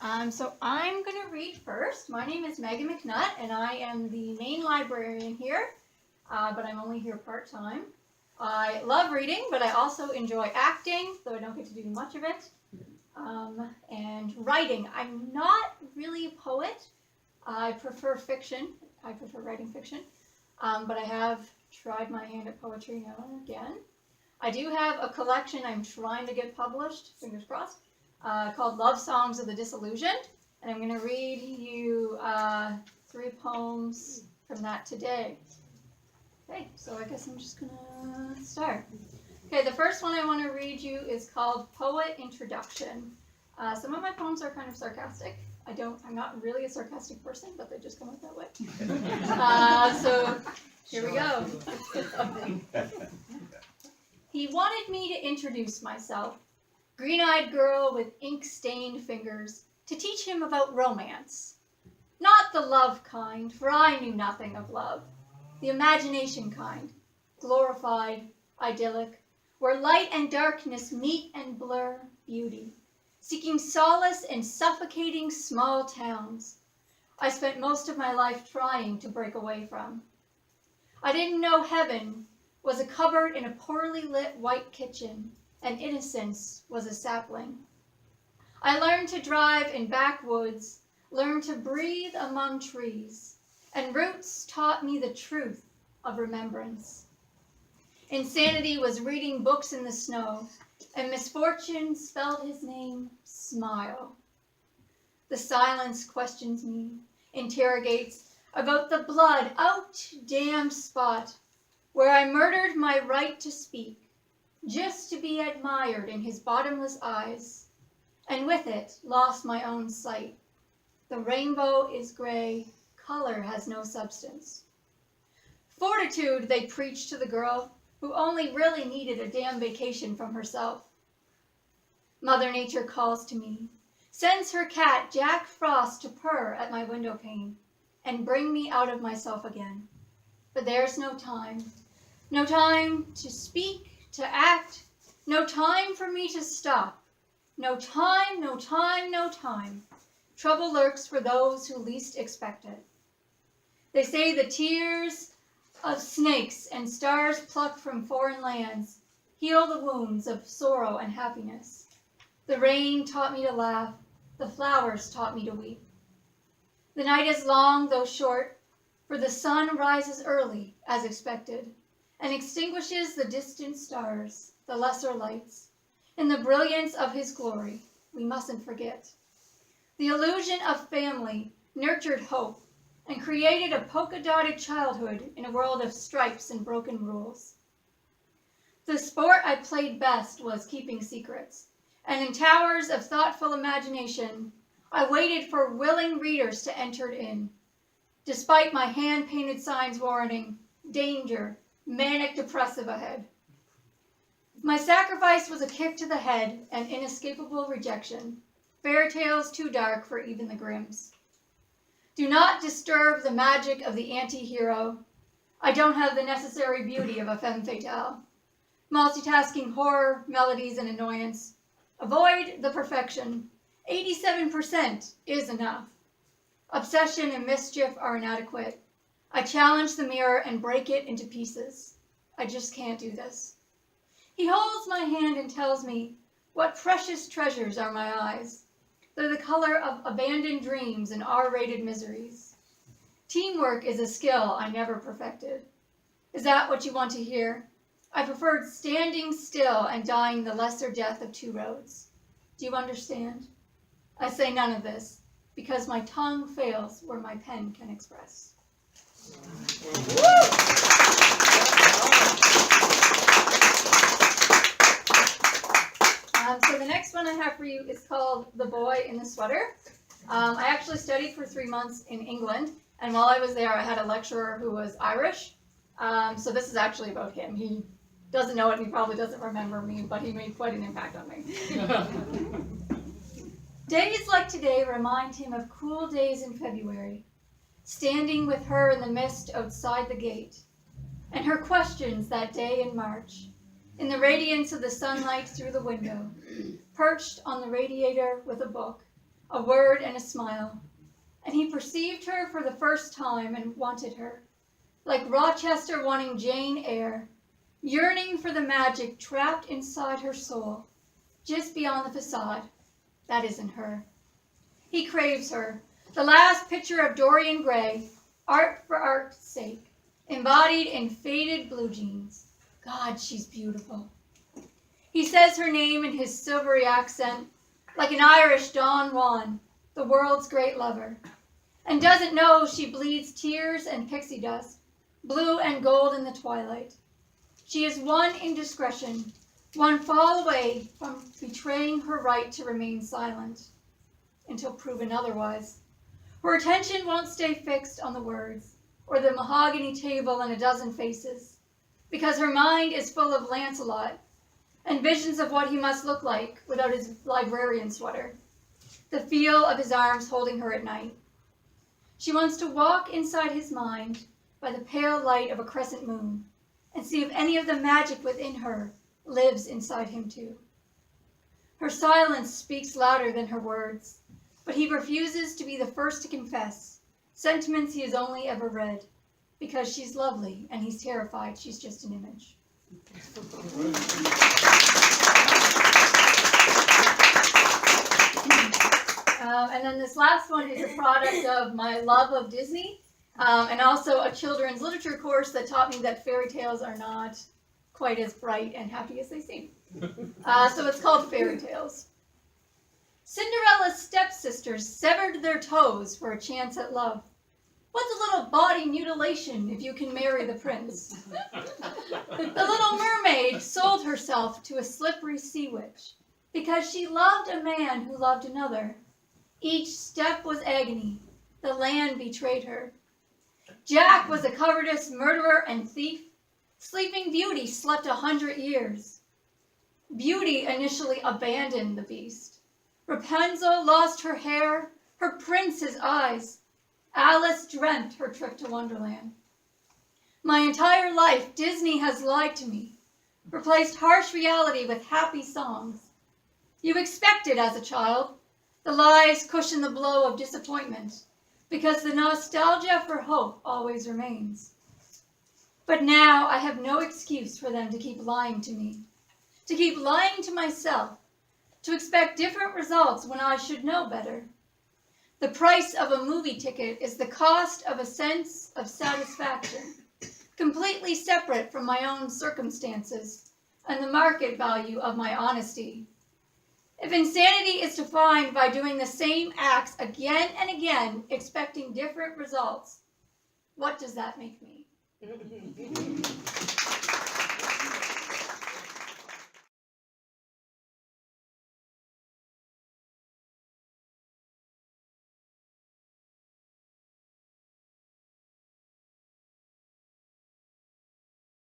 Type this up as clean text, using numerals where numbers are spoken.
So I'm going to read first. My name is Megan McNutt, and I am the main librarian here, but I'm only here part-time. I love reading, but I also enjoy acting, though I don't get to do much of it, and writing. I'm not really a poet. I prefer fiction. I prefer writing fiction, but I have tried my hand at poetry now and again. I do have a collection I'm trying to get published, fingers crossed, called Love Songs of the Disillusioned, and I'm going to read you 3 poems from that today. Okay, so I guess I'm just going to start. Okay, the first one I want to read you is called Poet Introduction. Some of my poems are kind of sarcastic. I'm not really a sarcastic person, but they just come out that way. So here we go. He wanted me to introduce myself, green-eyed girl with ink-stained fingers, to teach him about romance. Not the love kind, for I knew nothing of love. The imagination kind, glorified, idyllic, where light and darkness meet and blur beauty, seeking solace in suffocating small towns I spent most of my life trying to break away from. I didn't know heaven was a cupboard in a poorly lit white kitchen, and innocence was a sapling. I learned to drive in backwoods, learned to breathe among trees, and roots taught me the truth of remembrance. Insanity was reading books in the snow, and misfortune spelled his name Smile. The silence questions me, interrogates about the blood out damned spot where I murdered my right to speak, just to be admired in his bottomless eyes, and with it lost my own sight. The rainbow is gray, color has no substance. Fortitude, they preach to the girl who only really needed a damn vacation from herself. Mother Nature calls to me, sends her cat Jack Frost to purr at my window pane and bring me out of myself again. But there's no time. No time to speak, to act, no time for me to stop. No time, no time, no time. Trouble lurks for those who least expect it. They say the tears of snakes and stars plucked from foreign lands heal the wounds of sorrow and happiness. The rain taught me to laugh, the flowers taught me to weep. The night is long, though short, for the sun rises early, as expected, and extinguishes the distant stars, the lesser lights. In the brilliance of his glory, we mustn't forget. The illusion of family nurtured hope and created a polka-dotted childhood in a world of stripes and broken rules. The sport I played best was keeping secrets, and in towers of thoughtful imagination, I waited for willing readers to enter in, despite my hand-painted signs warning, danger, manic depressive ahead. My sacrifice was a kick to the head and inescapable rejection. Fairytales too dark for even the Grimms. Do not disturb the magic of the anti-hero. I don't have the necessary beauty of a femme fatale. Multitasking horror, melodies, and annoyance. Avoid the perfection. 87% is enough. Obsession and mischief are inadequate. I challenge the mirror and break it into pieces. I just can't do this. He holds my hand and tells me, what precious treasures are my eyes. They're the color of abandoned dreams and R-rated miseries. Teamwork is a skill I never perfected. Is that what you want to hear? I preferred standing still and dying the lesser death of 2 roads. Do you understand? I say none of this, because my tongue fails where my pen can express. So the next one I have for you is called The Boy in the Sweater. I actually studied for 3 months in England, and while I was there, I had a lecturer who was Irish. So this is actually about him. He doesn't know it, and he probably doesn't remember me, but he made quite an impact on me. Days like today remind him of cool days in February, standing with her in the mist outside the gate, and her questions that day in March, in the radiance of the sunlight through the window, perched on the radiator with a book, a word and a smile, and he perceived her for the first time and wanted her, like Rochester wanting Jane Eyre, yearning for the magic trapped inside her soul, just beyond the facade. That isn't her. He craves her, the last picture of Dorian Gray, art for art's sake, embodied in faded blue jeans. God, she's beautiful. He says her name in his silvery accent, like an Irish Don Juan, the world's great lover, and doesn't know she bleeds tears and pixie dust, blue and gold in the twilight. She is one indiscretion, one fall away from betraying her right to remain silent, until proven otherwise. Her attention won't stay fixed on the words, or the mahogany table and a dozen faces, because her mind is full of Lancelot, and visions of what he must look like without his librarian sweater, the feel of his arms holding her at night. She wants to walk inside his mind by the pale light of a crescent moon and see if any of the magic within her lives inside him too. Her silence speaks louder than her words, but he refuses to be the first to confess sentiments he has only ever read, because she's lovely and he's terrified she's just an image. And then this last one is a product of my love of Disney, and also a children's literature course that taught me that fairy tales are not quite as bright and happy as they seem. So it's called Fairytales. Cinderella's stepsisters severed their toes for a chance at love. What's a little body mutilation if you can marry the prince? The little mermaid sold herself to a slippery sea witch because she loved a man who loved another. Each step was agony. The land betrayed her. Jack was a covetous murderer and thief. Sleeping Beauty slept 100 years. Beauty initially abandoned the beast. Rapunzel lost her hair, her prince his eyes. Alice dreamt her trip to Wonderland. My entire life, Disney has lied to me, replaced harsh reality with happy songs. You expected as a child. The lies cushion the blow of disappointment, because the nostalgia for hope always remains. But now I have no excuse for them to keep lying to me, to keep lying to myself, to expect different results when I should know better. The price of a movie ticket is the cost of a sense of satisfaction, completely separate from my own circumstances and the market value of my honesty. If insanity is defined by doing the same acts again and again, expecting different results, what does that make me?